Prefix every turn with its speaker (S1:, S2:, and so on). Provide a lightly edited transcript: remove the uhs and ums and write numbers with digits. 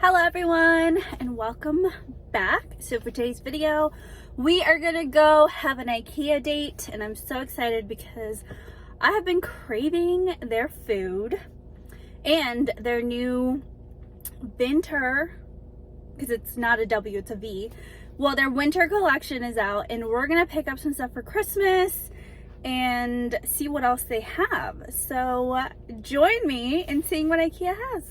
S1: Hello everyone and welcome back. So for today's video, we are gonna go have an IKEA date and I'm so excited because I have been craving their food and their new winter, because it's not a W, it's a V. Well, their winter collection is out and we're gonna pick up some stuff for Christmas and see what else they have. So join me in seeing what IKEA has.